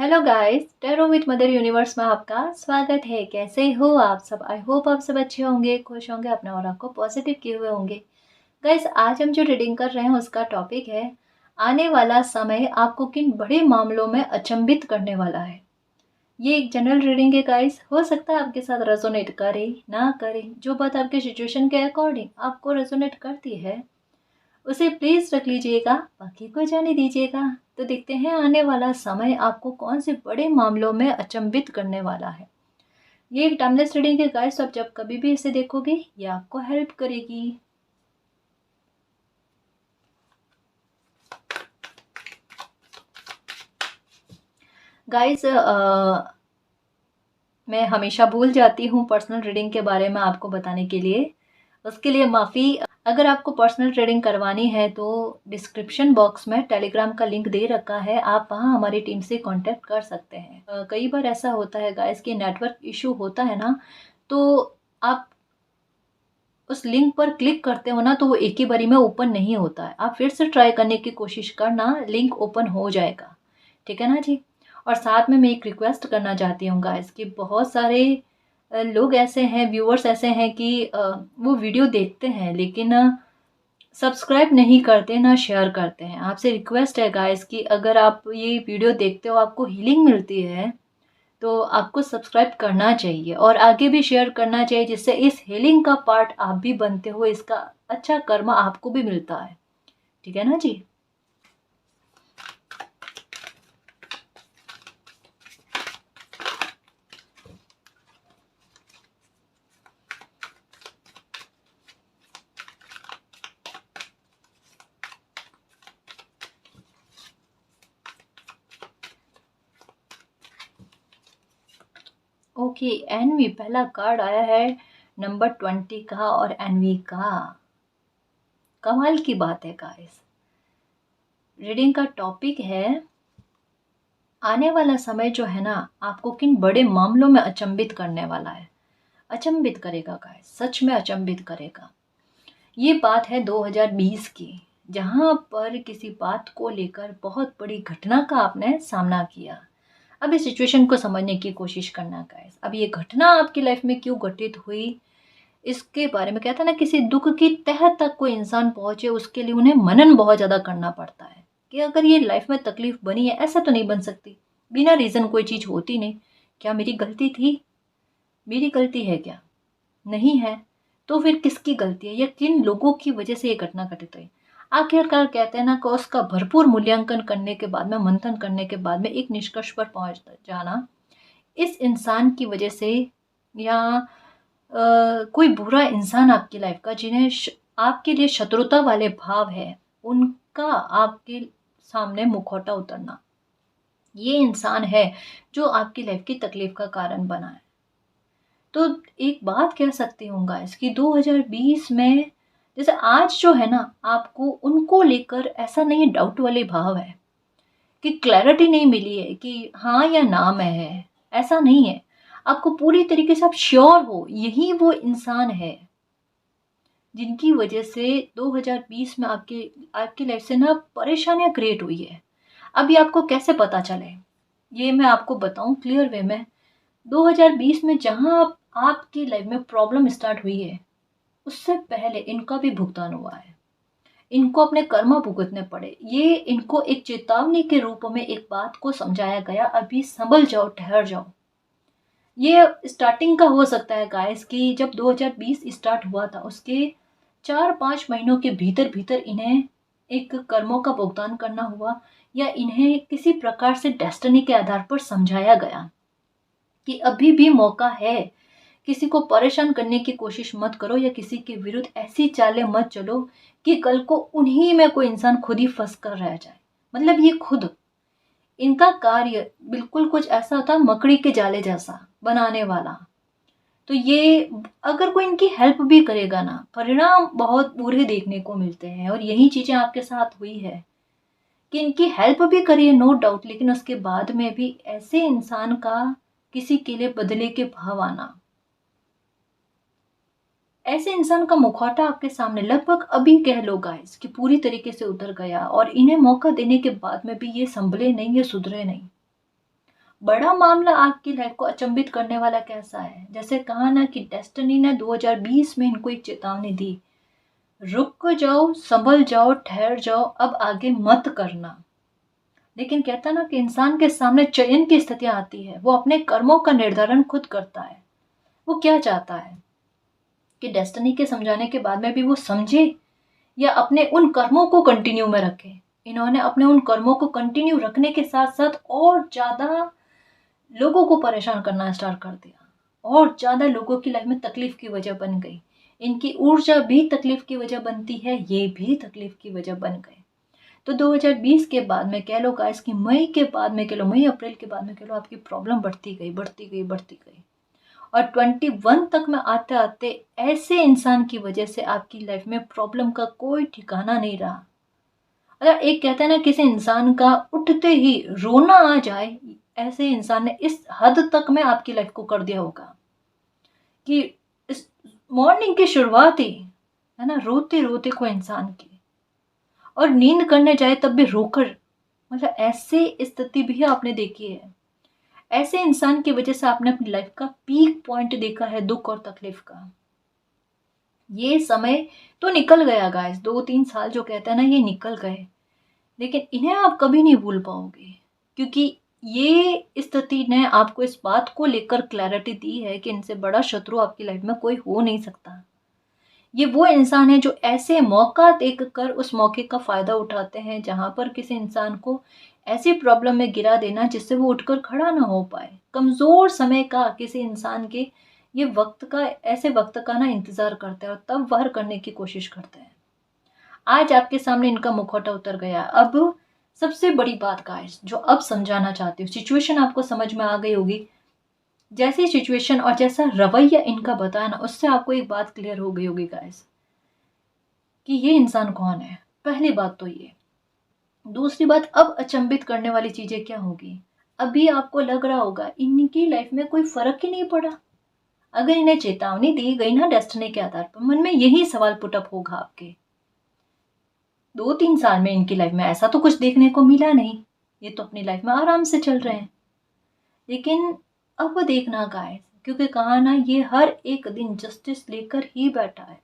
Hello guys, tarot with mother universe में आपका स्वागत है। कैसे हो आप सब? आई होप आप सब अच्छे होंगे, खुश होंगे, अपने और आपको पॉजिटिव किए हुए होंगे। गाइस, आज हम जो रीडिंग कर रहे हैं उसका टॉपिक है आने वाला समय आपको किन बड़े मामलों में अचंभित करने वाला है। ये एक जनरल रीडिंग है गाइस, हो सकता है आपके साथ रेजोनेट करे ना करे। जो बात आपके सिचुएशन के अकॉर्डिंग आपको रेजोनेट करती है उसे प्लीज रख लीजिएगा, बाकी को जाने दीजिएगा। तो देखते हैं आने वाला समय आपको कौन से बड़े मामलों में अचंभित करने वाला है। ये एक टाइमलेस रीडिंग है गाइस, आप जब कभी भी इसे देखोगे ये आपको हेल्प करेगी। गाइस, मैं हमेशा भूल जाती हूँ पर्सनल रीडिंग के बारे में आपको बताने के लिए, उसके लिए माफ़ी। अगर आपको पर्सनल रीडिंग करवानी है तो डिस्क्रिप्शन बॉक्स में टेलीग्राम का लिंक दे रखा है, आप वहाँ हमारी टीम से कांटेक्ट कर सकते हैं। कई बार ऐसा होता है गाइस कि नेटवर्क इशू होता है ना, तो आप उस लिंक पर क्लिक करते हो ना तो वो एक ही बारी में ओपन नहीं होता है। आप फिर से ट्राई करने की कोशिश करना, लिंक ओपन हो जाएगा। ठीक है ना जी। और साथ में मैं एक रिक्वेस्ट करना चाहती हूँ गाइस कि बहुत सारे लोग ऐसे हैं, व्यूअर्स ऐसे हैं कि वो वीडियो देखते हैं लेकिन सब्सक्राइब नहीं करते ना शेयर करते हैं। आपसे रिक्वेस्ट है गाइस कि अगर आप ये वीडियो देखते हो, आपको हीलिंग मिलती है, तो आपको सब्सक्राइब करना चाहिए और आगे भी शेयर करना चाहिए, जिससे इस हीलिंग का पार्ट आप भी बनते हो, इसका अच्छा कर्म आपको भी मिलता है। ठीक है ना जी। ओके, एनवी पहला कार्ड आया है नंबर 20 का, और एनवी का कमाल की बात है गाइस। रीडिंग का टॉपिक है आने वाला समय जो है ना आपको किन बड़े मामलों में अचंभित करने वाला है। अचंभित करेगा गाइस, सच में अचंभित करेगा। ये बात है 2020 की, जहाँ पर किसी बात को लेकर बहुत बड़ी घटना का आपने सामना किया। अब इस सिचुएशन को समझने की कोशिश करना गाइस। अब ये घटना आपकी लाइफ में क्यों घटित हुई, इसके बारे में कहता है ना, किसी दुख की तह तक कोई इंसान पहुंचे उसके लिए उन्हें मनन बहुत ज़्यादा करना पड़ता है कि अगर ये लाइफ में तकलीफ बनी है, ऐसा तो नहीं बन सकती, बिना रीज़न कोई चीज़ होती नहीं। क्या मेरी गलती थी? मेरी गलती है क्या? नहीं है। तो फिर किसकी गलती है या किन लोगों की वजह से ये घटना घटित हुई? आखिरकार कहते हैं ना कि उसका भरपूर मूल्यांकन करने के बाद में, मंथन करने के बाद में एक निष्कर्ष पर पहुंच जाना, इस इंसान की वजह से या कोई बुरा इंसान आपकी लाइफ का जिन्हें आपके लिए शत्रुता वाले भाव है, उनका आपके सामने मुखौटा उतरना, ये इंसान है जो आपकी लाइफ की तकलीफ का कारण बना है। तो एक बात कह सकती हूँ गाइस कि 2020 में जैसे आज जो है ना, आपको उनको लेकर ऐसा नहीं है, डाउट वाले भाव है कि क्लैरिटी नहीं मिली है कि हाँ या ना में है, ऐसा नहीं है। आपको पूरी तरीके से आप श्योर हो यही वो इंसान है जिनकी वजह से 2020 में आपकी लाइफ से ना परेशानियां क्रिएट हुई है। अभी आपको कैसे पता चले, ये मैं आपको बताऊं क्लियर वे में। 2020 में जहां आपकी लाइफ में प्रॉब्लम स्टार्ट हुई है, उससे पहले इनका भी भुगतान हुआ है। इनको अपने कर्म भुगतने पड़े। ये इनको एक चेतावनी के रूप में एक बात को समझाया गया, अभी संभल जाओ, ठहर जाओ। ये स्टार्टिंग का हो सकता है गाइस कि जब 2020 स्टार्ट हुआ था उसके 4-5 महीनों के भीतर भीतर इन्हें एक कर्मों का भुगतान करना हुआ, या इन्हें किसी प्रकार से डेस्टिनी के आधार पर समझाया गया कि अभी भी मौका है, किसी को परेशान करने की कोशिश मत करो या किसी के विरुद्ध ऐसी चालें मत चलो कि कल को उन्हीं में कोई इंसान खुद ही फंस कर रह जाए। मतलब ये खुद, इनका कार्य बिल्कुल कुछ ऐसा होता है मकड़ी के जाले जैसा बनाने वाला। तो ये अगर कोई इनकी हेल्प भी करेगा ना, परिणाम बहुत बुरे देखने को मिलते हैं। और यही चीजें आपके साथ हुई है कि इनकी हेल्प भी करिए नो डाउट, लेकिन उसके बाद में भी ऐसे इंसान का किसी के लिए बदले के भाव आना, ऐसे इंसान का मुखौटा आपके सामने लगभग अभी कह लो गाइस कि पूरी तरीके से उतर गया, और इन्हें मौका देने के बाद में भी ये संभले नहीं, ये सुधरे नहीं। बड़ा मामला आपकी लाइफ को अचंभित करने वाला कैसा है? जैसे कहा ना कि डेस्टिनी ने 2020 में इनको एक चेतावनी दी, रुक जाओ, संभल जाओ, ठहर जाओ, अब आगे मत करना। लेकिन कहता ना कि इंसान के सामने चयन की स्थितियां आती है, वो अपने कर्मों का निर्धारण खुद करता है। वो क्या चाहता है कि डेस्टिनी के समझाने के बाद में भी वो समझे या अपने उन कर्मों को कंटिन्यू में रखे। इन्होंने अपने उन कर्मों को कंटिन्यू रखने के साथ साथ और ज्यादा लोगों को परेशान करना स्टार्ट कर दिया, और ज्यादा लोगों की लाइफ में तकलीफ की वजह बन गई। इनकी ऊर्जा भी तकलीफ की वजह बनती है, ये भी तकलीफ की वजह बन गए। तो 2020 के बाद में कह लो गाइस कि मई के बाद में कह लो, मई अप्रैल के बाद में कह लो, आपकी प्रॉब्लम बढ़ती गई बढ़ती गई बढ़ती गई, और 21 तक में आते आते ऐसे इंसान की वजह से आपकी लाइफ में प्रॉब्लम का कोई ठिकाना नहीं रहा। अगर एक कहते हैं ना, किसी इंसान का उठते ही रोना आ जाए, ऐसे इंसान ने इस हद तक में आपकी लाइफ को कर दिया होगा कि इस मॉर्निंग की शुरुआत ही है ना रोते रोते को इंसान की, और नींद करने जाए तब भी रोकर, मतलब ऐसे स्थिति भी आपने देखी है। ऐसे इंसान की वजह से आपने अपनी लाइफ का पीक पॉइंट देखा है दुख और तकलीफ का। ये समय तो निकल गया गाइस, 2-3 साल जो कहते हैं ना, ये निकल गए, लेकिन इन्हें आप कभी नहीं भूल पाओगे, क्योंकि ये स्थिति ने आपको इस बात को लेकर क्लैरिटी दी है कि इनसे बड़ा शत्रु आपकी लाइफ में कोई हो नहीं सकता। ये वो इंसान है जो ऐसे मौका देख कर उस मौके का फायदा उठाते हैं जहां पर किसी इंसान को ऐसी प्रॉब्लम में गिरा देना जिससे वो उठकर खड़ा ना हो पाए। कमजोर समय का किसी इंसान के ये वक्त का, ऐसे वक्त का ना इंतजार करते हैं और तब वार करने की कोशिश करते हैं। आज आपके सामने इनका मुखौटा उतर गया। अब सबसे बड़ी बात गाइस जो अब समझाना चाहती हूँ, सिचुएशन आपको समझ में आ गई होगी। जैसी सिचुएशन और जैसा रवैया इनका बताया ना, उससे आपको एक बात क्लियर हो गई होगी गाइस कि ये इंसान कौन है। पहली बात तो ये। दूसरी बात, अब अचंभित करने वाली चीजें क्या होगी। अभी आपको लग रहा होगा इनकी लाइफ में कोई फर्क ही नहीं पड़ा। अगर इन्हें चेतावनी दी गई ना डेस्टिनी के आधार पर, मन में यही सवाल पुटअप होगा आपके, 2-3 साल में इनकी लाइफ में ऐसा तो कुछ देखने को मिला नहीं, ये तो अपनी लाइफ में आराम से चल रहे हैं। लेकिन अब वो देखना गाइस, क्योंकि कहा ना, ये हर एक दिन जस्टिस लेकर ही बैठा है।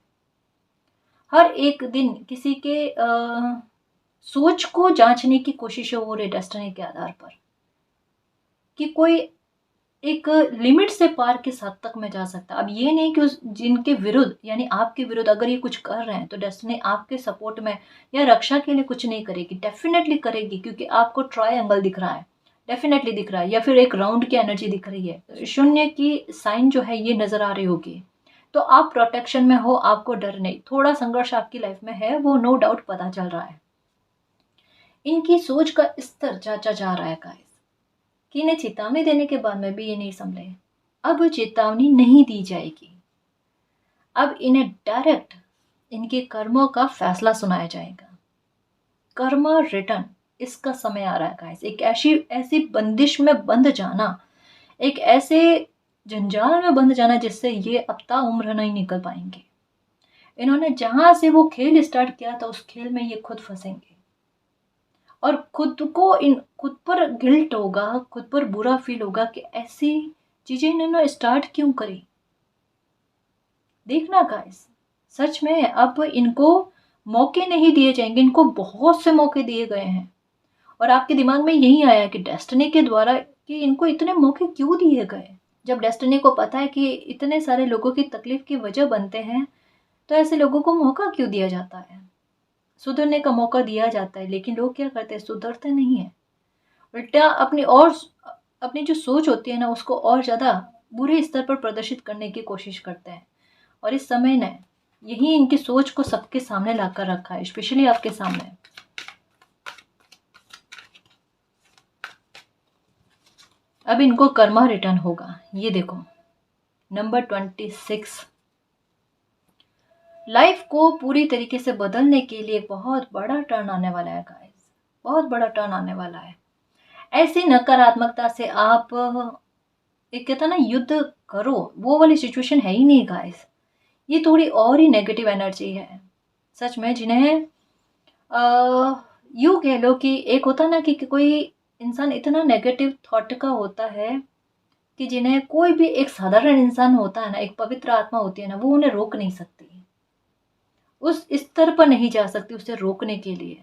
हर एक दिन किसी के सोच को जांचने की कोशिश हो रही डेस्टिनी के आधार पर कि कोई एक लिमिट से पार किस हद तक में जा सकता है। अब ये नहीं कि उस जिनके विरुद्ध, यानी आपके विरुद्ध अगर ये कुछ कर रहे हैं तो डेस्टिनी आपके सपोर्ट में या रक्षा के लिए कुछ नहीं करेगी, डेफिनेटली करेगी, क्योंकि आपको ट्रायंगल दिख रहा है, डेफिनेटली दिख रहा है, या फिर एक राउंड की एनर्जी दिख रही है, शून्य की साइन जो है ये नजर आ रही होगी। तो आप प्रोटेक्शन में हो, आपको डर नहीं। थोड़ा संघर्ष आपकी लाइफ में है, वो नो डाउट पता चल रहा है। इनकी सोच का स्तर जांचा जा रहा है गाइस कि इन्हें चेतावनी देने के बाद में भी ये नहीं संभले। अब चेतावनी नहीं दी जाएगी, अब इन्हें डायरेक्ट इनके कर्मों का फैसला सुनाया जाएगा। कर्मा रिटर्न, इसका समय आ रहा है गाइस। एक ऐसी ऐसी बंदिश में बंध जाना, एक ऐसे जंजाल में बंध जाना जिससे ये अब ता उम्र नहीं निकल पाएंगे। इन्होंने जहां से वो खेल स्टार्ट किया था उस खेल में ये खुद फंसेंगे, और खुद पर गिल्ट होगा, खुद पर बुरा फील होगा कि ऐसी चीजें इन्होंने स्टार्ट क्यों करी। देखना गाइस, सच में अब इनको मौके नहीं दिए जाएंगे, इनको बहुत से मौके दिए गए हैं, और आपके दिमाग में यही आया कि डेस्टिनी के द्वारा कि इनको इतने मौके क्यों दिए गए। जब डेस्टिनी को पता है कि इतने सारे लोगों की तकलीफ की वजह बनते हैं, तो ऐसे लोगों को मौका क्यों दिया जाता है। सुधरने का मौका दिया जाता है, लेकिन लोग क्या करते हैं, सुधरते नहीं है, उल्टा अपनी जो सोच होती है ना उसको और ज़्यादा बुरे स्तर पर प्रदर्शित करने की कोशिश करते हैं। और इस समय ने यही इनकी सोच को सबके सामने लाकर रखा है, स्पेशली आपके सामने। अब इनको कर्मा रिटर्न होगा, ये देखो नंबर 26। लाइफ को पूरी तरीके से बदलने के लिए बहुत बड़ा टर्न आने वाला है गाइस, बहुत बड़ा टर्न आने वाला है। ऐसी नकारात्मकता से आप एक कहता ना युद्ध करो, वो वाली सिचुएशन है ही नहीं गाइस। ये थोड़ी और ही नेगेटिव एनर्जी है सच में, जिन्हें यूँ कह लो कि एक होता ना कि कोई इंसान इतना नेगेटिव थॉट का होता है कि जिन्हें कोई भी एक साधारण इंसान होता है ना, एक पवित्र आत्मा होती है ना, वो उन्हें रोक नहीं सकती, उस स्तर पर नहीं जा सकती उसे रोकने के लिए।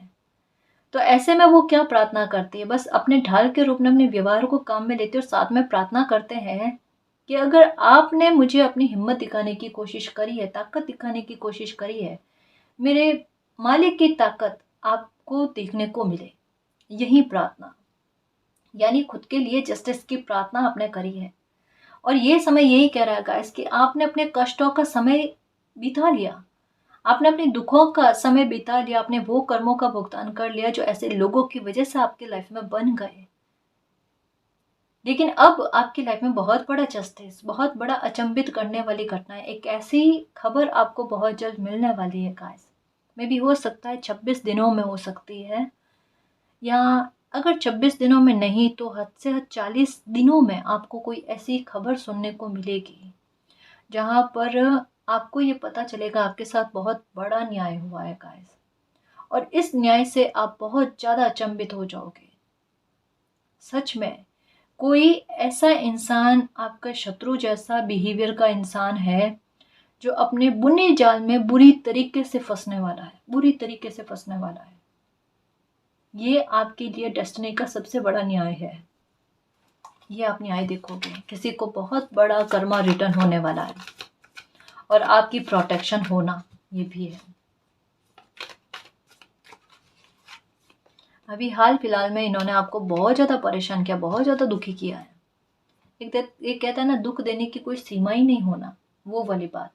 तो ऐसे में वो क्या प्रार्थना करती है, बस अपने ढाल के रूप में अपने व्यवहार को काम में लेते और साथ में प्रार्थना करते हैं कि अगर आपने मुझे अपनी हिम्मत दिखाने की कोशिश करी है, ताकत दिखाने की कोशिश करी है, मेरे मालिक की ताकत आपको देखने को मिले। यही प्रार्थना, यानी खुद के लिए जस्टिस की प्रार्थना आपने करी है। और ये समय यही कह रहा है गाइस कि आपने अपने कष्टों का समय बिता लिया, आपने अपने दुखों का समय बिता लिया, आपने वो कर्मों का भुगतान कर लिया जो ऐसे लोगों की वजह से आपकी लाइफ में बन गए। लेकिन अब आपकी लाइफ में बहुत बड़ा जस्टिस, बहुत बड़ा अचंभित करने वाली घटना है, एक ऐसी खबर आपको बहुत जल्द मिलने वाली है गाइस। मे भी हो सकता है 26 दिनों में हो सकती है, या अगर 26 दिनों में नहीं तो हद से हद 40 दिनों में आपको कोई ऐसी खबर सुनने को मिलेगी जहाँ पर आपको ये पता चलेगा आपके साथ बहुत बड़ा न्याय हुआ है गाइस। और इस न्याय से आप बहुत ज़्यादा अचंभित हो जाओगे। सच में कोई ऐसा इंसान आपका शत्रु जैसा बिहेवियर का इंसान है जो अपने बुने जाल में बुरी तरीके से फंसने वाला है, बुरी तरीके से फंसने वाला है। ये आपके लिए डेस्टिनी का सबसे बड़ा न्याय है। ये आप न्याय देखोगे, किसी को बहुत बड़ा कर्मा रिटर्न होने वाला है और आपकी प्रोटेक्शन होना ये भी है। अभी हाल फिलहाल में इन्होंने आपको बहुत ज़्यादा परेशान किया, बहुत ज़्यादा दुखी किया है। एक कहता है ना, दुख देने की कोई सीमा ही नहीं होना, वो वाली बात।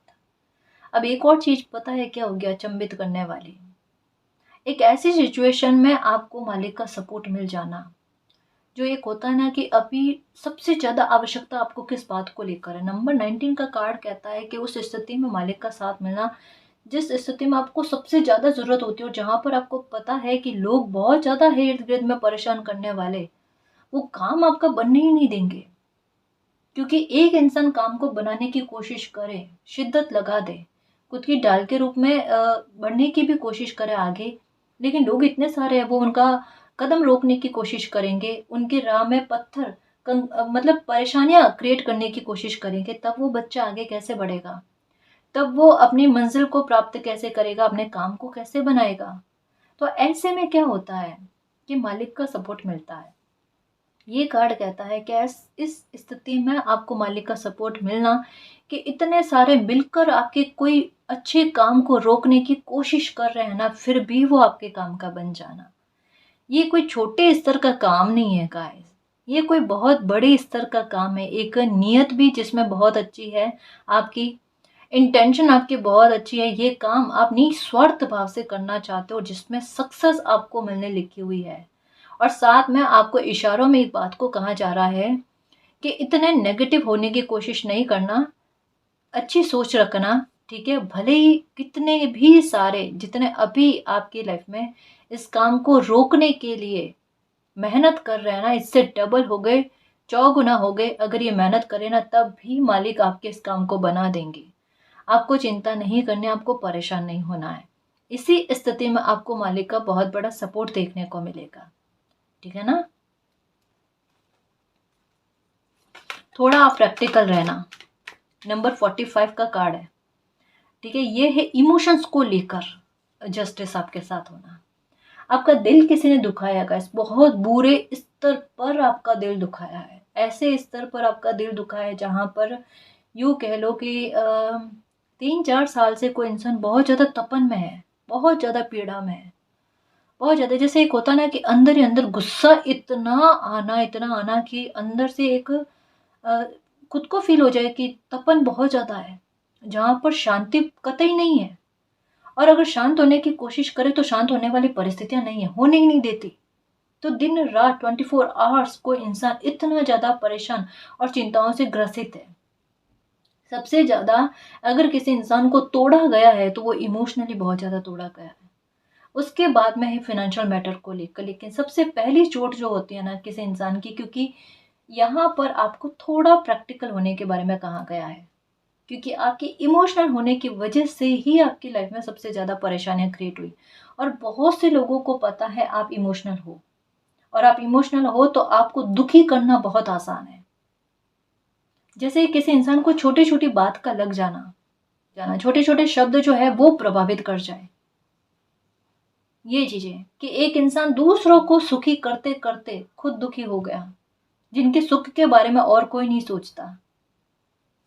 अब एक और चीज़ पता है क्या हो गया अचंभित करने वाली, एक ऐसी सिचुएशन में आपको मालिक का सपोर्ट मिल जाना, जो एक होता है ना कि अभी सबसे ज़्यादा आवश्यकता आपको किस बात को लेकर है। नंबर 19 का कार्ड कहता है कि उस स्थिति में मालिक का साथ मिलना जिस स्थिति में आपको सबसे ज़्यादा ज़रूरत होती है और जहाँ पर आपको पता है कि लोग बहुत ज़्यादा है इर्द गिर्द में परेशान करने वाले, वो काम आपका बनने ही नहीं देंगे। क्योंकि एक इंसान काम को बनाने की कोशिश करे, शिद्दत लगा दे, खुद की ढाल के रूप में बढ़ने की भी कोशिश करे आगे, लेकिन लोग इतने सारे हैं वो उनका कदम रोकने की कोशिश करेंगे, उनकी राह में पत्थर मतलब परेशानियां क्रिएट करने की कोशिश करेंगे, तब वो बच्चा आगे कैसे बढ़ेगा, तब वो अपनी मंजिल को प्राप्त कैसे करेगा, अपने काम को कैसे बनाएगा। तो ऐसे में क्या होता है कि मालिक का सपोर्ट मिलता है। ये कार्ड कहता है कि इस स्थिति में आपको मालिक का सपोर्ट मिलना कि इतने सारे मिलकर आपके कोई अच्छे काम को रोकने की कोशिश कर रहे हैं ना, फिर भी वो आपके काम का बन जाना। ये कोई छोटे स्तर का काम नहीं है गाइस, ये कोई बहुत बड़े स्तर का काम है। एक नीयत भी जिसमें बहुत अच्छी है, आपकी इंटेंशन आपकी बहुत अच्छी है, ये काम आप निस्वार्थ भाव से करना चाहते हो जिसमें सक्सेस आपको मिलने लिखी हुई है। और साथ में आपको इशारों में एक बात को कहा जा रहा है कि इतने नेगेटिव होने की कोशिश नहीं करना, अच्छी सोच रखना, ठीक है। भले ही कितने भी सारे जितने अभी आपकी लाइफ में इस काम को रोकने के लिए मेहनत कर रहे हैं ना, इससे डबल हो गए, चौगुना हो गए अगर ये मेहनत करें ना, तब भी मालिक आपके इस काम को बना देंगे। आपको चिंता नहीं करनी, आपको परेशान नहीं होना है। इसी स्थिति में आपको मालिक का बहुत बड़ा सपोर्ट देखने को मिलेगा, ठीक है ना। थोड़ा आप प्रैक्टिकल रहना। नंबर 45 का कार्ड है, ठीक है। ये है इमोशंस को लेकर जस्टिस आपके साथ होना। आपका दिल किसी ने दुखाया गाइस, बहुत बुरे स्तर पर आपका दिल दुखाया है, ऐसे स्तर पर आपका दिल दुखाया है जहाँ पर यूँ कह लो कि 3-4 साल से कोई इंसान बहुत ज़्यादा तपन में है, बहुत ज़्यादा पीड़ा में है, बहुत ज़्यादा। जैसे एक होता ना कि अंदर ही अंदर गुस्सा इतना आना कि अंदर से एक अ, खुद को फील हो जाए कि तपन बहुत ज़्यादा है, जहाँ पर शांति कतई नहीं है। और अगर शांत होने की कोशिश करे तो शांत होने वाली परिस्थितियां नहीं है, होने ही नहीं देती। तो दिन रात 24 आवर्स कोई इंसान इतना ज़्यादा परेशान और चिंताओं से ग्रसित है। सबसे ज़्यादा अगर किसी इंसान को तोड़ा गया है तो वो इमोशनली बहुत ज़्यादा तोड़ा गया है। उसके बाद में है फाइनेंशियल मैटर को लेकर, लेकिन सबसे पहली चोट जो होती है ना किसी इंसान की, क्योंकि यहाँ पर आपको थोड़ा प्रैक्टिकल होने के बारे में कहा गया है, क्योंकि आपकी इमोशनल होने की वजह से ही आपकी लाइफ में सबसे ज़्यादा परेशानियां क्रिएट हुई। और बहुत से लोगों को पता है आप इमोशनल हो, और आप इमोशनल हो तो आपको दुखी करना बहुत आसान है। जैसे किसी इंसान को छोटी छोटी बात का लग जाना जाना छोटे छोटे शब्द जो है वो प्रभावित कर जाए, ये चीजें कि एक इंसान दूसरों को सुखी करते करते खुद दुखी हो गया, जिनके सुख के बारे में और कोई नहीं सोचता,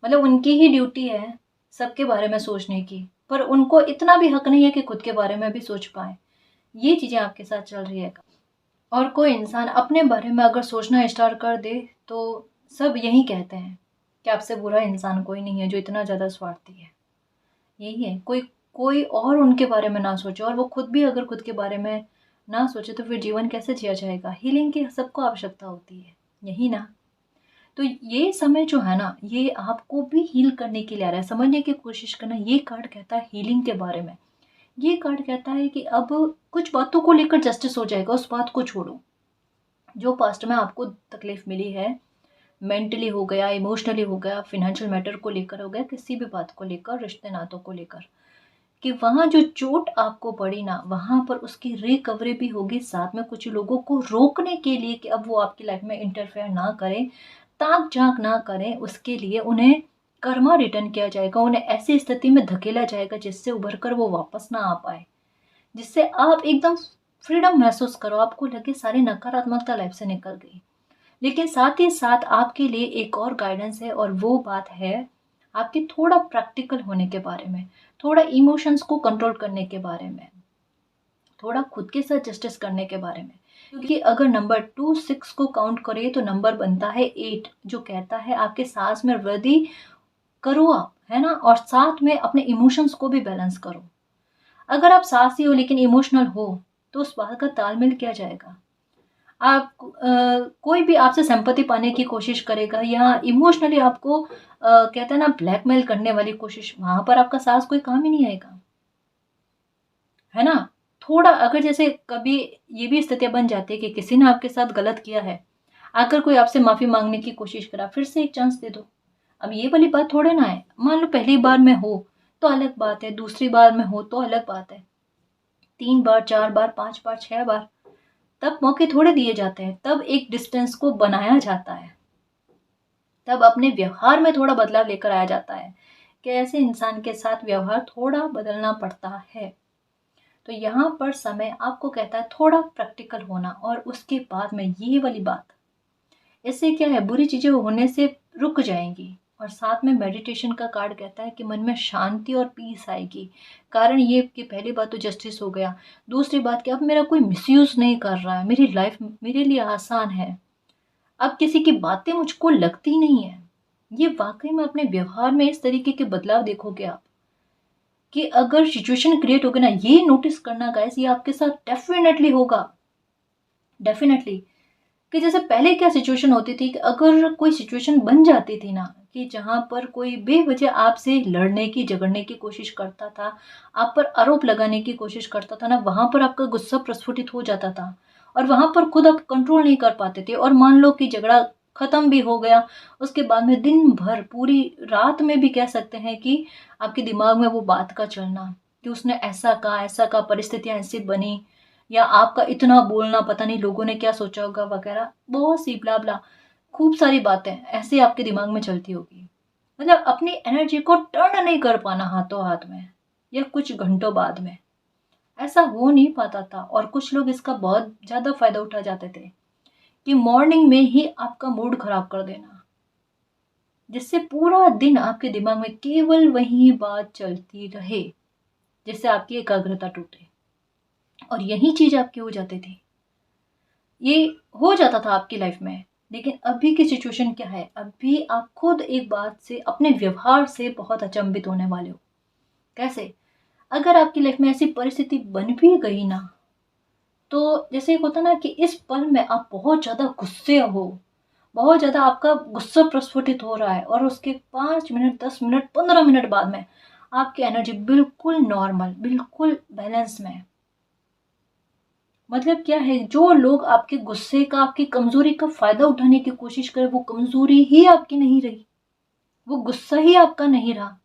मतलब उनकी ही ड्यूटी है सबके बारे में सोचने की, पर उनको इतना भी हक नहीं है कि खुद के बारे में भी सोच पाए। ये चीजें आपके साथ चल रही है। और कोई इंसान अपने बारे में अगर सोचना स्टार्ट कर दे तो सब यही कहते हैं कि आपसे बुरा इंसान कोई नहीं है जो इतना ज़्यादा स्वार्थी है। यही है, कोई कोई और उनके बारे में ना सोचे और वो खुद भी अगर खुद के बारे में ना सोचे तो फिर जीवन कैसे जिया जाएगा। हीलिंग की सबको आवश्यकता होती है, यही ना। तो ये समय जो है ना, ये आपको भी हील करने के लिए आ रहा है। समझने की कोशिश करना, ये कार्ड कहता है हीलिंग के बारे में। ये कार्ड कहता है कि अब कुछ बातों को लेकर जस्टिस हो जाएगा, उस बात को छोड़ो जो पास्ट में आपको तकलीफ मिली है, मेंटली हो गया, इमोशनली हो गया, फाइनेंशियल मैटर को लेकर हो गया, किसी भी बात को लेकर, रिश्ते नातों को लेकर, कि वहाँ जो चोट आपको पड़ी ना, वहाँ पर उसकी रिकवरी भी होगी। साथ में कुछ लोगों को रोकने के लिए कि अब वो आपकी लाइफ में इंटरफेयर ना करें, ताक झांक ना करें, उसके लिए उन्हें कर्मा रिटर्न किया जाएगा, उन्हें ऐसी स्थिति में धकेला जाएगा जिससे उभर कर वो वापस ना आ पाए, जिससे आप एकदम फ्रीडम महसूस करो, आपको लगे सारी नकारात्मकता लाइफ से निकल गई। लेकिन साथ ही साथ आपके लिए एक और गाइडेंस है और वो बात है आपके थोड़ा प्रैक्टिकल होने के बारे में, थोड़ा इमोशंस को कंट्रोल करने के बारे में, थोड़ा खुद के साथ जस्टिस करने के बारे में। क्योंकि अगर नंबर 2 6 को काउंट करें तो नंबर बनता है 8, जो कहता है आपके सांस में वृद्धि करो आप, है ना, और साथ में अपने इमोशंस को भी बैलेंस करो। अगर आप साहसी हो लेकिन इमोशनल हो तो उस बात का तालमेल किया जाएगा। आप कोई भी आपसे सिंपैथी पाने की कोशिश करेगा या इमोशनली आपको कहते हैं ना ब्लैकमेल करने वाली कोशिश, वहां पर आपका साहस कोई काम ही नहीं आएगा, है ना। थोड़ा अगर जैसे कभी ये भी स्थितियां बन जाती है कि किसी ने आपके साथ गलत किया है, अगर कोई आपसे माफी मांगने की कोशिश करा, फिर से एक चांस दे दो। अब ये वाली बात थोड़े ना है, मान लो पहली बार में हो तो अलग बात है, दूसरी बार में हो तो अलग बात है, 3 बार 4 बार 5 बार 6 बार, तब मौके थोड़े दिए जाते हैं, तब एक डिस्टेंस को बनाया जाता है, तब अपने व्यवहार में थोड़ा बदलाव लेकर आया जाता है कि ऐसे इंसान के साथ व्यवहार थोड़ा बदलना पड़ता है। तो यहाँ पर समय आपको कहता है थोड़ा प्रैक्टिकल होना, और उसके बाद में ये वाली बात, इससे क्या है, बुरी चीजें होने से रुक जाएंगी। और साथ में मेडिटेशन का कार्ड कहता है कि मन में शांति और पीस आएगी। कारण ये कि पहली बात तो जस्टिस हो गया, दूसरी बात कि अब मेरा कोई मिसयूज नहीं कर रहा है, मेरी लाइफ मेरे लिए आसान है, अब किसी की बातें मुझको लगती नहीं है। ये वाकई में अपने व्यवहार में इस तरीके के बदलाव देखोगे आप कि अगर सिचुएशन क्रिएट होगी ना, ये नोटिस करना गाइस, ये आपके साथ डेफिनेटली होगा, डेफिनेटली। कि जैसे पहले क्या सिचुएशन होती थी कि अगर कोई सिचुएशन बन जाती थी ना, कि जहाँ पर कोई बेवजह आपसे लड़ने की झगड़ने की कोशिश करता था, आप पर आरोप लगाने की कोशिश करता था ना, वहां पर आपका गुस्सा प्रस्फुटित हो जाता था और वहां पर खुद आप कंट्रोल नहीं कर पाते थे। और मान लो कि झगड़ा खत्म भी हो गया, उसके बाद में दिन भर पूरी रात में भी कह सकते हैं कि आपके दिमाग में वो बात का चलना कि उसने ऐसा कहा, परिस्थितियां ऐसी बनी, या आपका इतना बोलना, पता नहीं लोगों ने क्या सोचा होगा वगैरह, बहुत सी ब्ला ब्ला, खूब सारी बातें ऐसे आपके दिमाग में चलती होगी। मतलब अपनी एनर्जी को टर्न नहीं कर पाना हाथों हाथ में या कुछ घंटों बाद में, ऐसा हो नहीं पाता था। और कुछ लोग इसका बहुत ज्यादा फायदा उठा जाते थे कि मॉर्निंग में ही आपका मूड खराब कर देना, जिससे पूरा दिन आपके दिमाग में केवल वही बात चलती रहे, जिससे आपकी एकाग्रता टूटे और यही चीज आपकी हो जाती थी। ये हो जाता था आपकी लाइफ में। लेकिन अभी की सिचुएशन क्या है, अभी आप खुद एक बात से, अपने व्यवहार से बहुत अचंभित होने वाले हो। कैसे? अगर आपकी लाइफ में ऐसी परिस्थिति बन भी गई ना, तो जैसे एक होता ना कि इस पल में आप बहुत ज्यादा गुस्से हो, बहुत ज्यादा आपका गुस्सा प्रस्फुटित हो रहा है, और उसके 5 मिनट 10 मिनट 15 मिनट बाद में आपकी एनर्जी बिल्कुल नॉर्मल, बिल्कुल बैलेंस में है। मतलब क्या है, जो लोग आपके गुस्से का, आपकी कमजोरी का फायदा उठाने की कोशिश करे, वो कमजोरी ही आपकी नहीं रही, वो गुस्सा ही आपका नहीं रहा,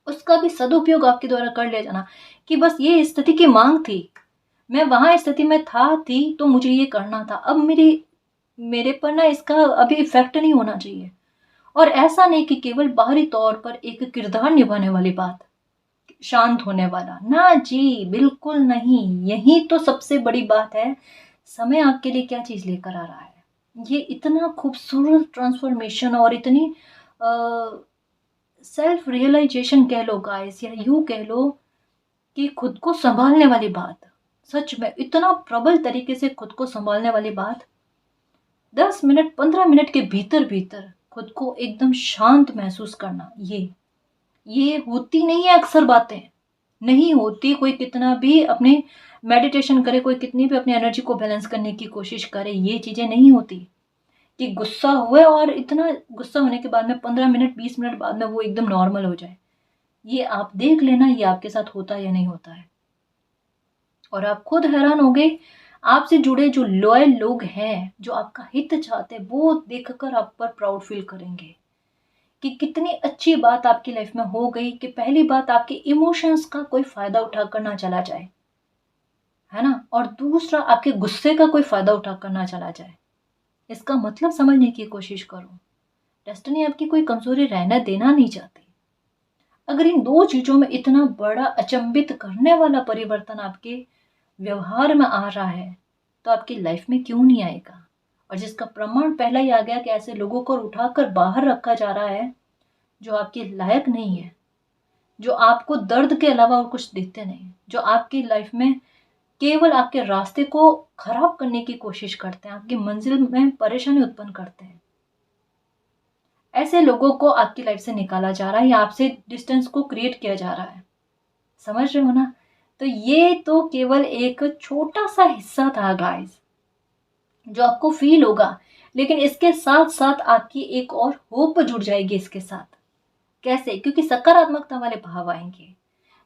उसका भी सदुपयोग आपके द्वारा कर लिया जाना कि बस ये स्थिति की मांग थी, मैं वहाँ स्थिति में थी तो मुझे ये करना था। अब मेरे पर ना इसका अभी इफ़ेक्ट नहीं होना चाहिए। और ऐसा नहीं कि केवल बाहरी तौर पर एक किरदार निभाने वाली बात, शांत होने वाला, ना जी, बिल्कुल नहीं। यही तो सबसे बड़ी बात है, समय आपके लिए क्या चीज़ लेकर आ रहा है। ये इतना खूबसूरत ट्रांसफ़ॉर्मेशन और इतनी सेल्फ रियलाइज़ेशन कह लो गाइस, या यूँ कह लो कि खुद को सँभालने वाली बात, सच में इतना प्रबल तरीके से खुद को सँभालने वाली बात, 10 मिनट 15 मिनट के भीतर-भीतर खुद को एकदम शांत महसूस करना, ये होती नहीं है अक्सर बातें, नहीं होती। कोई कितना भी अपने मेडिटेशन करे, कोई कितनी भी अपनी एनर्जी को बैलेंस करने की कोशिश करे, ये चीज़ें नहीं होती कि गुस्सा हुए और इतना गुस्सा होने के बाद में 15 मिनट 20 मिनट बाद में वो एकदम नॉर्मल हो जाए। ये आप देख लेना, ये आपके साथ होता है या नहीं होता है। और आप खुद हैरान होंगे, आपसे जुड़े जो लॉयल लोग हैं, जो आपका हित चाहते हैं, वो देखकर आप पर प्राउड फील करेंगे कि कितनी अच्छी बात आपकी लाइफ में हो गई कि पहली बात आपके इमोशंस का कोई फ़ायदा उठाकर ना चला जाए, है ना? और दूसरा आपके गुस्से का कोई फ़ायदा उठाकर ना चला जाए। इसका मतलब समझने की कोशिश करो। डेस्टिनी आपकी कोई कमज़ोरी रहने देना नहीं चाहती। अगर इन 2 चीज़ों में इतना बड़ा अचंभित करने वाला परिवर्तन आपके व्यवहार में आ रहा है, तो आपकी लाइफ में क्यों नहीं आएगा? और जिसका प्रमाण पहला ही आ गया कि ऐसे लोगों को उठाकर बाहर रखा जा रहा है, जो आपके लायक नहीं है, जो आपको दर्द के अलावा और कुछ देते नहीं, जो आपकी लाइफ में केवल आपके रास्ते को खराब करने की कोशिश करते हैं, आपकी मंजिल में परेशानी उत्पन्न करते हैं। ऐसे लोगों को आपकी लाइफ से निकाला जा रहा है या आपसे डिस्टेंस को क्रिएट किया जा रहा है। समझ रहे हो ना? तो ये तो केवल एक छोटा-सा हिस्सा था गाइस, जो आपको फ़ील होगा, लेकिन इसके साथ-साथ आपकी एक और होप जुड़ जाएगी इसके साथ। कैसे? क्योंकि सकारात्मकता वाले भाव आएँगे।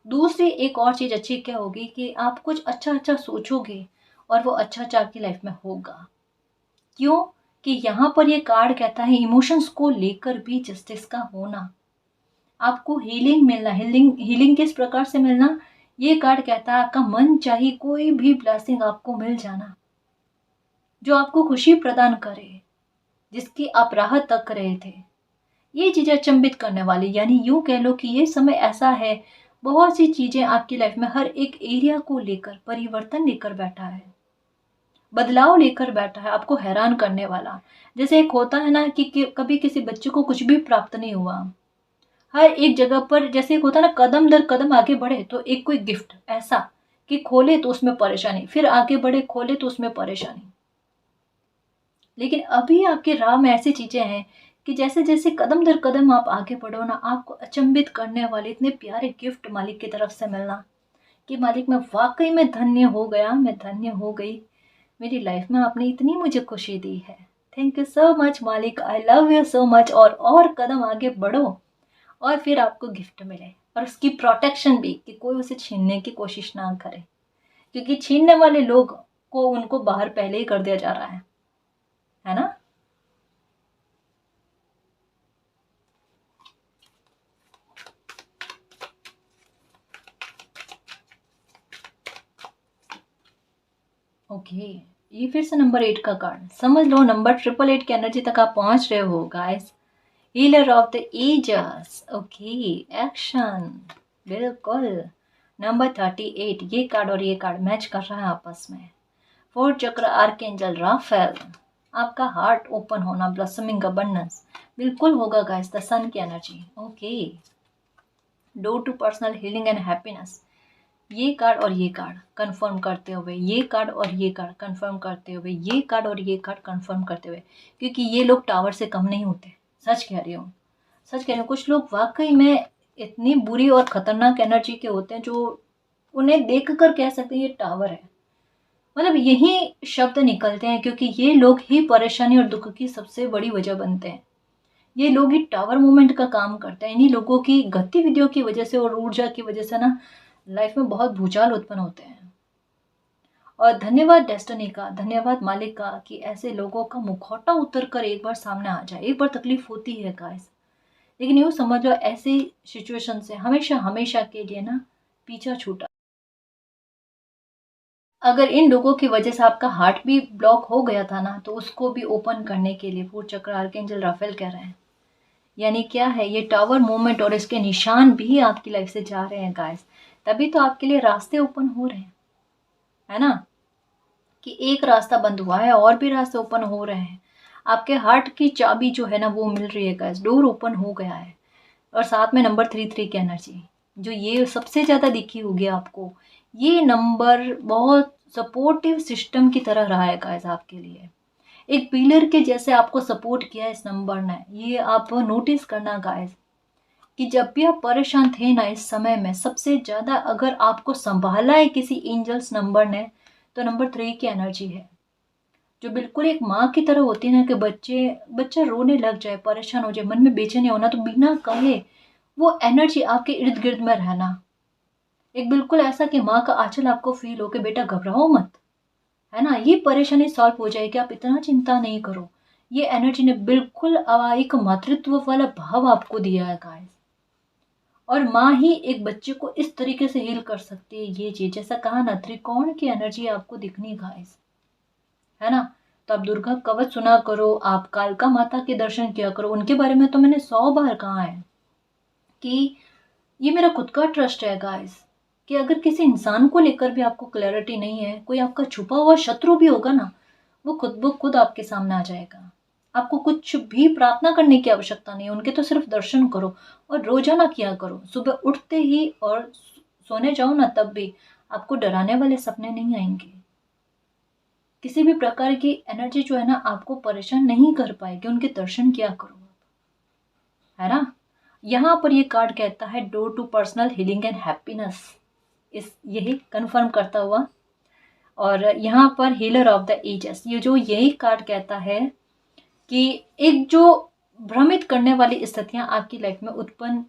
दूसरी एक और चीज़ अच्छी क्या होगी कि आप कुछ अच्छा-अच्छा सोचोगे और वो अच्छा-अच्छा आपकी लाइफ में होगा। क्यों? कि यहाँ पर ये कार्ड कहता है इमोशंस को लेकर भी जस्टिस का होना। आपको हीलिंग मिलना, हीलिंग किस प्रकार से मिलना? ये कार्ड कहता है आपका मन चाहे कोई भी ब्लेसिंग आपको मिल जाना, जो आपको खुशी प्रदान करे, जिसकी आप राह तक रहे थे। ये चीज़ें अचंभित करने वाली, यानी यूँ कह लो कि ये समय ऐसा है, बहुत सी चीज़ें आपकी लाइफ में हर एक एरिया को लेकर परिवर्तन लेकर बैठा है, बदलाव लेकर बैठा है, आपको हैरान करने वाला। जैसे एक होता है ना कि कभी किसी बच्चे को कुछ भी प्राप्त नहीं हुआ, हर एक जगह पर जैसे एक होता है ना, कदम दर कदम आगे बढ़े तो एक कोई गिफ्ट ऐसा कि खोले तो उसमें परेशानी, फिर आगे बढ़े खोले तो उसमें परेशानी। लेकिन अभी आपके राह में ऐसी चीज़ें हैं कि जैसे-जैसे कदम दर कदम आप आगे बढ़ो ना, आपको अचंभित करने वाले इतने प्यारे गिफ्ट मालिक की तरफ से मिलना कि मालिक मैं वाक़ई में धन्य हो गया, मैं धन्य हो गई। मेरी लाइफ में आपने इतनी मुझे खुशी दी है। थैंक यू सो मच मालिक, I love you so much. और कदम आगे बढ़ो और फिर आपको गिफ्ट मिले और उसकी प्रोटेक्शन भी कि कोई उसे छीनने की कोशिश ना करे, क्योंकि छीनने वाले लोग को उनको बाहर पहले ही कर दिया जा रहा है ना? ओके, ये फिर से नंबर 8 का कार्ड, समझ लो नंबर 888 की एनर्जी तक आप पहुंच रहे हो guys. Healer of the edges, okay, action, बिल्कुल। नंबर 38, ये कार्ड और ये कार्ड मैच कर रहा है आपस में। फोर्थ चक्र, आर्कएंजल राफेल, आपका हार्ट ओपन होना, ब्लॉसमिंग अबंडेंस बिल्कुल होगा गाइस, द सन की energy. Okay, door to personal healing and happiness, ये कार्ड और ये कार्ड कंफर्म करते हुए, ये कार्ड और ये कार्ड कंफर्म करते हुए, ये कार्ड और ये कार्ड कंफर्म करते हुए, क्योंकि ये लोग टावर से कम नहीं होते। सच कह रही हूँ, सच कह रही हूँ। कुछ लोग वाकई में इतनी बुरी और खतरनाक एनर्जी के होते हैं, जो उन्हें देख कर कह सकते हैं ये टावर है। मतलब यही शब्द निकलते हैं, क्योंकि ये लोग ही परेशानी और दुख की सबसे बड़ी वजह बनते हैं। ये लोग ही टावर मूवमेंट का काम करते हैं। इन्हीं लोगों की गतिविधियों की वजह से और ऊर्जा की वजह से ना लाइफ में बहुत भूचाल उत्पन्न होते हैं। और धन्यवाद डेस्टिनी का, धन्यवाद मालिक का कि ऐसे लोगों का मुखौटा उतर कर एक बार सामने आ जाए। एक बार तकलीफ होती है गाइस, लेकिन यूँ समझ लो ऐसी सिचुएशन से हमेशा हमेशा के लिए ना पीछा छूटा। अगर इन लोगों की वजह से आपका हार्ट भी ब्लॉक हो गया था ना, तो उसको भी ओपन करने के लिए फूड चक्र आर्कएंजल राफेल कह रहे हैं। यानी क्या है, ये टावर मूवमेंट और इसके निशान भी आपकी लाइफ से जा रहे हैं गाइस। तभी तो आपके लिए रास्ते ओपन हो रहे हैं, है ना, कि एक रास्ता बंद हुआ है और भी रास्ते ओपन हो रहे हैं। आपके हार्ट की चाबी जो है ना वो मिल रही है गाइस, डोर ओपन हो गया है। और साथ में नंबर 33 की एनर्जी, जो ये सबसे ज़्यादा दिखी होगी आपको, ये नंबर बहुत सपोर्टिव सिस्टम की तरह रहा है गाइस आपके लिए। एक पिलर के जैसे आपको सपोर्ट किया है इस नंबर ने। ये आप नोटिस करना गाइस, कि जब भी आप परेशान थे ना इस समय में, सबसे ज़्यादा अगर आपको संभाला है किसी एंजल्स नंबर ने, तो नंबर 3 की एनर्जी है। जो बिल्कुल एक माँ की तरह होती है ना, कि बच्चा रोने लग जाए, परेशान हो जाए, मन में बेचैनी होना, तो बिना कहे वो एनर्जी आपके इर्द गिर्द में रहना। एक बिल्कुल ऐसा कि माँ का आंचल आपको फील हो कि बेटा घबराओ मत, है ना, ये परेशानी सॉल्व हो जाएगी, आप इतना चिंता नहीं करो। ये एनर्जी ने बिल्कुल एक मातृत्व वाला भाव आपको दिया है गाइस। और माँ ही एक बच्चे को इस तरीके से हील कर सकती है। ये चीज जैसा कहा ना, त्रिकोण की एनर्जी आपको दिखनी गाइस, है ना। तो आप दुर्गा कवच सुना करो, आप कालका माता के दर्शन किया करो। उनके बारे में तो मैंने 100 बार कहा है कि ये मेरा खुद का ट्रस्ट है गाइस, कि अगर किसी इंसान को लेकर भी आपको क्लैरिटी नहीं है, कोई आपका छुपा हुआ शत्रु भी होगा ना, वो खुद आपके सामने आ जाएगा। आपको कुछ भी प्रार्थना करने की आवश्यकता नहीं है, उनके तो सिर्फ दर्शन करो और रोजाना किया करो। सुबह उठते ही और सोने जाओ ना तब भी आपको डराने वाले सपने नहीं आएंगे। किसी भी प्रकार की एनर्जी जो है ना आपको परेशान नहीं कर पाएगी, उनके दर्शन किया करो, है ना। यहाँ पर ये कार्ड कहता है door to personal healing and happiness, इस यही कंफर्म करता हुआ। और यहाँ पर हीलर ऑफ द एजेस, ये जो यही कार्ड कहता है कि एक जो भ्रमित करने वाली स्थितियां आपकी लाइफ में उत्पन्न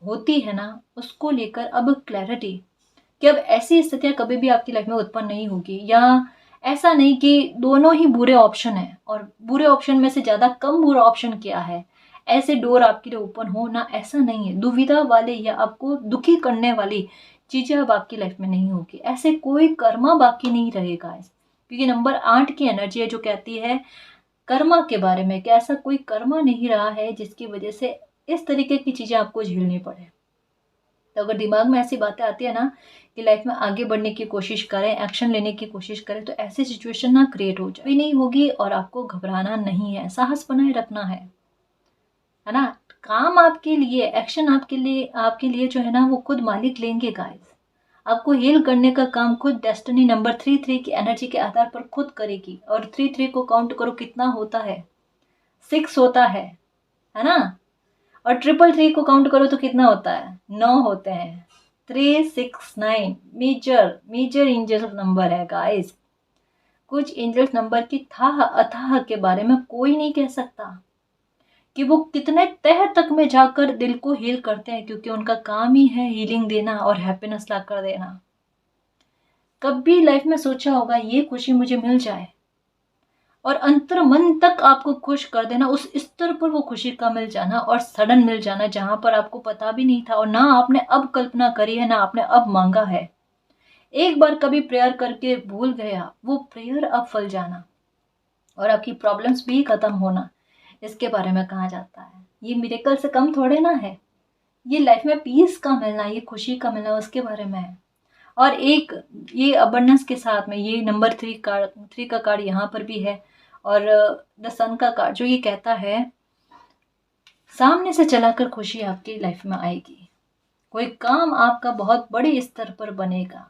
होती है ना, उसको लेकर अब क्लैरिटी, कि अब ऐसी स्थितियां कभी भी आपकी लाइफ में उत्पन्न नहीं होगी। या ऐसा नहीं कि दोनों ही बुरे ऑप्शन है और बुरे ऑप्शन में से ज्यादा कम बुरा ऑप्शन क्या है, ऐसे डोर आपके लिए ओपन हो ना, ऐसा नहीं है। दुविधा वाले या आपको दुखी करने वाली चीजें अब आपकी लाइफ में नहीं होगी। ऐसे कोई कर्मा बाकी नहीं रहेगा क्योंकि नंबर 8 की एनर्जी है जो कहती है कर्मा के बारे में, कि ऐसा कोई कर्मा नहीं रहा है जिसकी वजह से इस तरीके की चीजें आपको झेलनी पड़े। तो अगर दिमाग में ऐसी बातें आती है ना कि लाइफ में आगे बढ़ने की कोशिश करें, एक्शन लेने की कोशिश करें, तो ऐसी सिचुएशन ना क्रिएट हो जाए भी नहीं होगी। और आपको घबराना नहीं है, साहस बनाए रखना है ना। काम आपके लिए, एक्शन आपके लिए जो है ना वो खुद मालिक लेंगे गाइस। आपको हील करने का काम खुद डेस्टिनी नंबर 33 की एनर्जी के आधार पर खुद करेगी। और 33 को काउंट करो कितना होता है, 6 होता है ना। और 333 को काउंट करो तो कितना होता है, 9 होते हैं। 369 मेजर एंजल नंबर है गाइस। कुछ एंजल्स नंबर की थाह अथाह के बारे में कोई नहीं कह सकता कि वो कितने तह तक में जाकर दिल को हील करते हैं, क्योंकि उनका काम ही है हीलिंग देना और हैप्पीनेस ला कर देना। कभी लाइफ में सोचा होगा ये खुशी मुझे मिल जाए, और अंतर मन तक आपको खुश कर देना, उस स्तर पर वो खुशी का मिल जाना और सडन मिल जाना जहां पर आपको पता भी नहीं था, और ना आपने अब कल्पना करी है, ना आपने अब मांगा है। एक बार कभी प्रेयर करके भूल गया, वो प्रेयर अब फल जाना और आपकी प्रॉब्लम्स भी खत्म होना, इसके बारे में कहा जाता है। ये मिरेकल से कम थोड़े ना है, ये लाइफ में पीस का मिलना, ये खुशी का मिलना, उसके बारे में है। और एक ये अबंडेंस के साथ में ये नंबर 3 का कार्ड यहाँ पर भी है। और द सन का कार्ड जो ये कहता है सामने से चलाकर खुशी आपकी लाइफ में आएगी। कोई काम आपका बहुत बड़े स्तर पर बनेगा।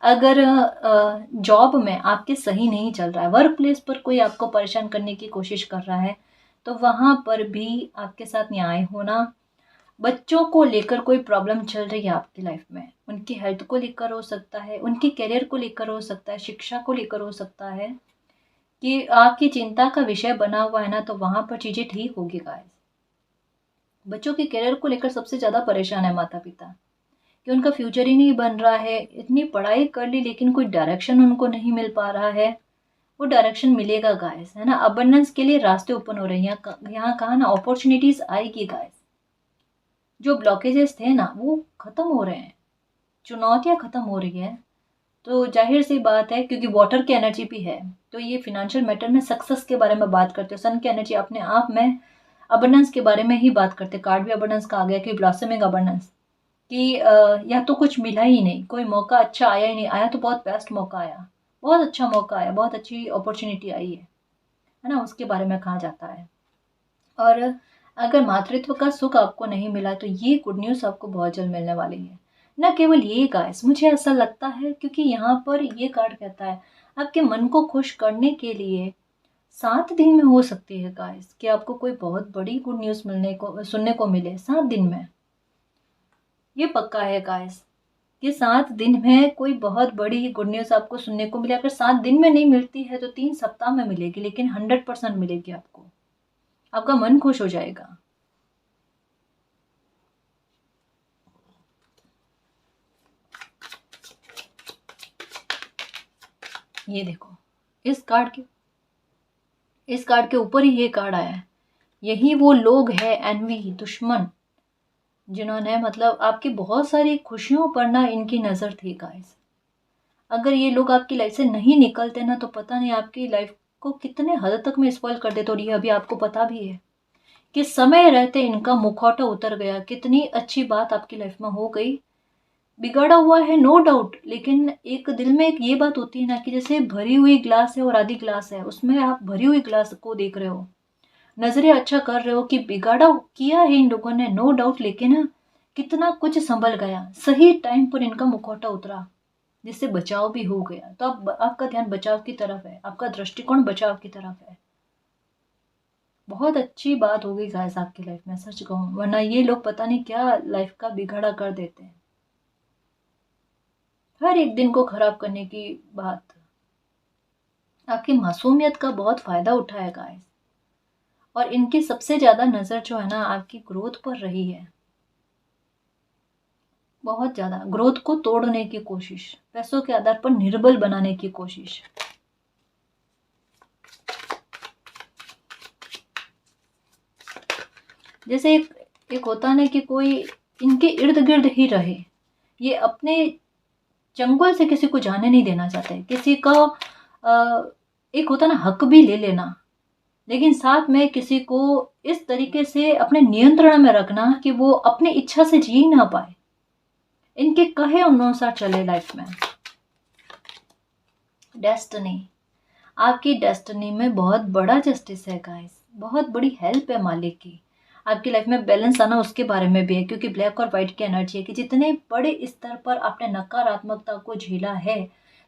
अगर जॉब में आपके सही नहीं चल रहा है, वर्क प्लेस पर कोई आपको परेशान करने की कोशिश कर रहा है, तो वहां पर भी आपके साथ न्याय होना। बच्चों को लेकर कोई प्रॉब्लम चल रही है आपकी लाइफ में, उनकी हेल्थ को लेकर हो सकता है, उनके करियर को लेकर हो सकता है, शिक्षा को लेकर हो सकता है, कि आपकी चिंता का विषय बना हुआ है ना, तो वहां पर चीजें ठीक होगी गाइस। बच्चों के करियर को लेकर सबसे ज्यादा परेशान है माता पिता, कि उनका फ्यूचर ही नहीं बन रहा है। इतनी पढ़ाई कर ली लेकिन कोई डायरेक्शन उनको नहीं मिल पा रहा है। वो डायरेक्शन मिलेगा गाइस, है ना। अबंडेंस के लिए रास्ते ओपन हो रहे हैं, यहाँ कहा ना अपॉर्चुनिटीज आएगी गाइस। जो ब्लॉकेजेस थे ना वो खत्म हो रहे हैं, चुनौतियां खत्म हो रही है। तो जाहिर सी बात है, क्योंकि वाटर की एनर्जी भी है, तो ये फिनेंशियल मैटर में सक्सेस के बारे में बात करते हो। सन की एनर्जी अपने आप में अबंडेंस के बारे में ही बात करते, कार्ड भी अबंडेंस का आ गया कि ब्लॉसमिंग अबंडेंस, कि या तो कुछ मिला ही नहीं, कोई मौका अच्छा आया ही नहीं, आया तो बहुत बेस्ट मौका आया, बहुत अच्छा मौका आया, बहुत अच्छी अपॉर्चुनिटी आई है ना, उसके बारे में कहा जाता है। और अगर मातृत्व का सुख आपको नहीं मिला तो ये गुड न्यूज़ आपको बहुत जल्द मिलने वाली है। न केवल ये गाइस, मुझे ऐसा लगता है क्योंकि यहाँ पर ये कार्ड कहता है आपके मन को खुश करने के लिए 7 दिन में हो सकती है गाइस कि आपको कोई बहुत बड़ी गुड न्यूज़ सुनने को मिले 7 दिन में। ये पक्का है गाइस कि 7 दिन में कोई बहुत बड़ी गुड न्यूज़ आपको सुनने को मिले। अगर 7 दिन में नहीं मिलती है तो 3 सप्ताह में मिलेगी, लेकिन 100% मिलेगी आपको, आपका मन खुश हो जाएगा। ये देखो, इस कार्ड के ऊपर ही ये कार्ड आया है। यही वो लोग हैं एनवी, दुश्मन, जिन्होंने मतलब आपकी बहुत सारी खुशियों पर ना इनकी नज़र थी गाइस। अगर ये लोग आपकी लाइफ से नहीं निकलते ना तो पता नहीं आपकी लाइफ को कितने हद तक में स्पॉइल कर देते। और ये अभी आपको पता भी है कि समय रहते इनका मुखौटा उतर गया। कितनी अच्छी बात आपकी लाइफ में हो गई, बिगड़ा हुआ है नो डाउट, लेकिन एक दिल में एक ये बात होती है ना कि जैसे भरी हुई ग्लास है और आधी ग्लास है, उसमें आप भरी हुई ग्लास को देख रहे हो, नजरिया अच्छा कर रहे हो कि बिगाड़ा किया है इन लोगों ने नो डाउट, लेकिन कितना कुछ संभल गया, सही टाइम पर इनका मुखौटा उतरा, जिससे बचाव भी हो गया। तो अब आपका ध्यान बचाव की तरफ है, आपका दृष्टिकोण बचाव की तरफ है। बहुत अच्छी बात होगी गाइस आपकी लाइफ में, सच कहूँ, वरना ये लोग पता नहीं क्या लाइफ का बिगाड़ा कर देते हैं, हर एक दिन को खराब करने की बात। आपकी मासूमियत का बहुत फायदा उठाया गाइस, और इनकी सबसे ज्यादा नजर जो है ना आपकी ग्रोथ पर रही है, बहुत ज्यादा ग्रोथ को तोड़ने की कोशिश, पैसों के आधार पर निर्बल बनाने की कोशिश। जैसे एक होता है ना कि कोई इनके इर्द गिर्द ही रहे, ये अपने चंगुल से किसी को जाने नहीं देना चाहते, किसी का एक होता ना हक भी ले लेना, लेकिन साथ में किसी को इस तरीके से अपने नियंत्रण में रखना कि वो अपनी इच्छा से जी ना पाए, इनके कहे अनुसार चले लाइफ में। डेस्टिनी, आपकी डेस्टिनी में बहुत बड़ा जस्टिस है गाइस, बहुत बड़ी हेल्प है मालिक की। आपकी लाइफ में बैलेंस आना उसके बारे में भी है, क्योंकि ब्लैक और व्हाइट की एनर्जी है कि जितने बड़े स्तर पर आपने नकारात्मकता को झेला है,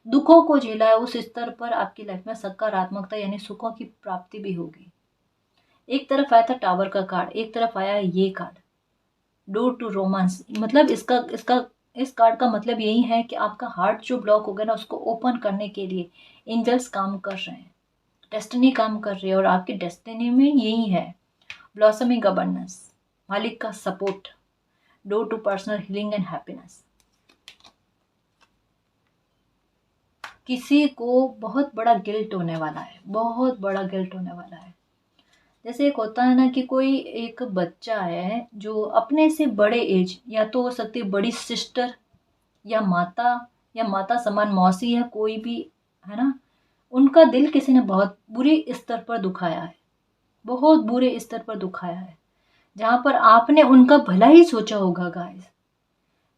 दुखों को झेला है, उस स्तर पर आपकी लाइफ में सकारात्मकता यानी सुखों की प्राप्ति भी होगी। एक तरफ आया था टावर का कार्ड, एक तरफ आया है ये कार्ड, डोर टू रोमांस। मतलब इसका इसका इस कार्ड का मतलब यही है कि आपका हार्ट जो ब्लॉक हो गया ना उसको ओपन करने के लिए एंजल्स काम कर रहे हैं, डेस्टिनी काम कर रही है, और आपकी डेस्टिनी में यही है ब्लॉसमिंग अबंडेंस, मालिक का support, door to personal healing and happiness. किसी को बहुत बड़ा गिल्ट होने वाला है, बहुत बड़ा गिल्ट होने वाला है। जैसे एक होता है ना कि कोई एक बच्चा है जो अपने से बड़े एज, या तो हो सकती है बड़ी सिस्टर या माता समान मौसी या कोई भी, है ना, उनका दिल किसी ने बहुत बुरे स्तर पर दुखाया है, बहुत बुरे स्तर पर दुखाया है, जहां पर आपने उनका भला ही सोचा होगा गाइस,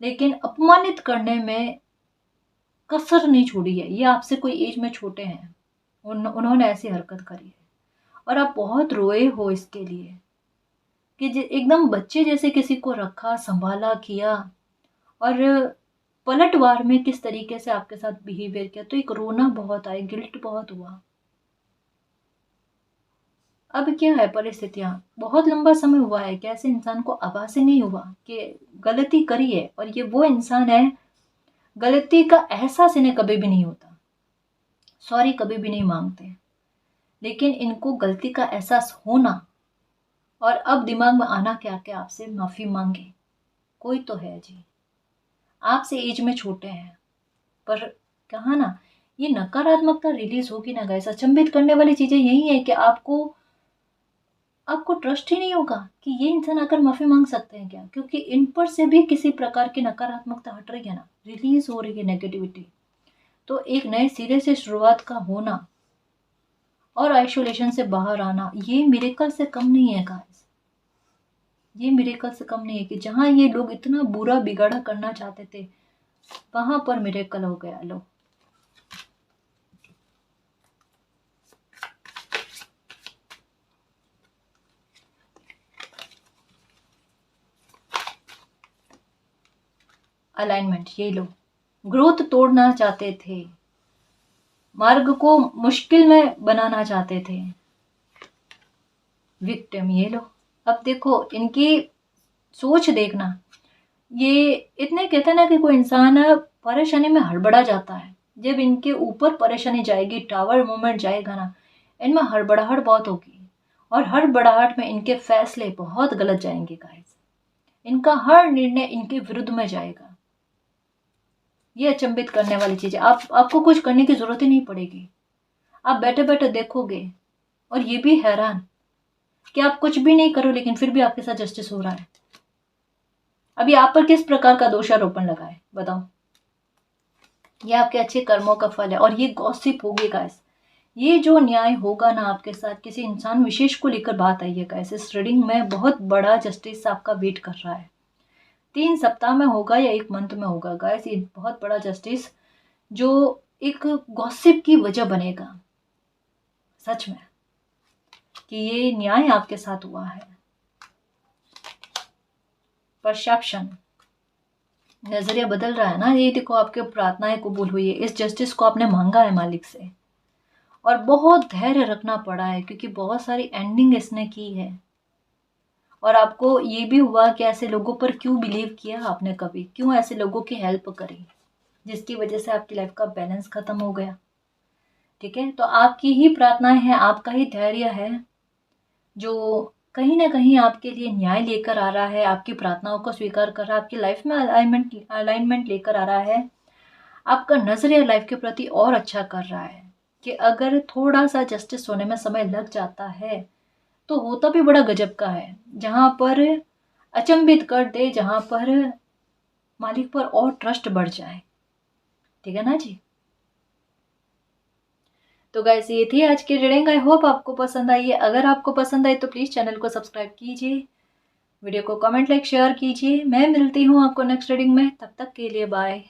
लेकिन अपमानित करने में कसर नहीं छोड़ी है। ये आपसे कोई एज में छोटे हैं, उन्होंने ऐसी हरकत करी है, और आप बहुत रोए हो इसके लिए कि एकदम बच्चे जैसे किसी को रखा, संभाला, किया, और पलटवार में किस तरीके से आपके साथ बिहेवियर किया, तो एक रोना बहुत आया, गिल्ट बहुत हुआ। अब क्या है परिस्थितियां, बहुत लंबा समय हुआ है कि ऐसे इंसान को आभास ही नहीं हुआ कि गलती करी है, और ये वो इंसान है, गलती का एहसास इन्हें कभी भी नहीं होता, सॉरी कभी भी नहीं मांगते, लेकिन इनको गलती का एहसास होना और अब दिमाग में आना क्या कि आपसे माफी मांगे, कोई तो है जी, आपसे एज में छोटे हैं, पर कहा ना ये नकारात्मकता रिलीज होगी ना गाइस। अचंभित करने वाली चीजें यही है कि आपको आपको ट्रस्ट ही नहीं होगा कि ये इंसान आकर माफी मांग सकते हैं क्या, क्योंकि इन पर से भी किसी प्रकार की नकारात्मकता हट रही है ना, रिलीज हो रही है नेगेटिविटी। तो एक नए सिरे से शुरुआत का होना और आइसोलेशन से बाहर आना, ये मिरेकल से कम नहीं है गाइस। ये मिरेकल से कम नहीं है कि जहाँ ये लोग इतना बुरा बिगाड़ा करना चाहते थे, वहां पर मिरेकल हो गया। लो, अलाइनमेंट, ये लो, ग्रोथ तोड़ना चाहते थे, मार्ग को मुश्किल में बनाना चाहते थे, विक्टिम, ये लो। अब देखो इनकी सोच देखना, ये इतने कहते हैं ना कि कोई इंसान परेशानी में हड़बड़ा जाता है, जब इनके ऊपर परेशानी जाएगी, टावर मूवमेंट जाएगा ना, इनमें हड़बड़ाहट बहुत होगी और हड़बड़ाहट में इनके फैसले बहुत गलत जाएंगे गाइस। इनका हर निर्णय इनके विरुद्ध में जाएगा। ये अचंभित करने वाली चीज है। आपको कुछ करने की जरूरत ही नहीं पड़ेगी, आप बैठे बैठे देखोगे और ये भी हैरान कि आप कुछ भी नहीं करो लेकिन फिर भी आपके साथ जस्टिस हो रहा है। अभी आप पर किस प्रकार का दोषारोपण लगा है बताओ? ये आपके अच्छे कर्मों का फल है और ये गॉसिप होगी गाइस। ये जो न्याय होगा ना आपके साथ, किसी इंसान विशेष को लेकर बात आई है गाइस, इस रीडिंग में बहुत बड़ा जस्टिस आपका वेट कर रहा है। 3 सप्ताह में होगा या 1 मंथ में होगा गाइस, ये बहुत बड़ा जस्टिस जो एक गॉसिप की वजह बनेगा सच में कि ये न्याय आपके साथ हुआ है। परसेप्शन, नजरिया बदल रहा है ना। ये देखो आपके प्रार्थनाएं कबूल हुई है, इस जस्टिस को आपने मांगा है मालिक से और बहुत धैर्य रखना पड़ा है क्योंकि बहुत सारी एंडिंग इसने की है। और आपको ये भी हुआ कि ऐसे लोगों पर क्यों बिलीव किया आपने, कभी क्यों ऐसे लोगों की हेल्प करी जिसकी वजह से आपकी लाइफ का बैलेंस खत्म हो गया। ठीक है, तो आपकी ही प्रार्थनाएं हैं, आपका ही धैर्य है जो कहीं ना कहीं आपके लिए न्याय लेकर आ रहा है, आपकी प्रार्थनाओं को स्वीकार कर रहा है, आपकी लाइफ में अलाइनमेंट लेकर आ रहा है, आपका नजरिया लाइफ के प्रति और अच्छा कर रहा है कि अगर थोड़ा सा जस्टिस होने में समय लग जाता है तो होता भी बड़ा गजब का है, जहां पर अचंभित कर दे, जहां पर मालिक पर और ट्रस्ट बढ़ जाए। ठीक है ना जी। तो गाइस ये थी आज की रीडिंग, आई होप आपको पसंद आई है। अगर आपको पसंद आई तो प्लीज चैनल को सब्सक्राइब कीजिए, वीडियो को कमेंट लाइक शेयर कीजिए। मैं मिलती हूँ आपको नेक्स्ट रीडिंग में, तब तक के लिए बाय।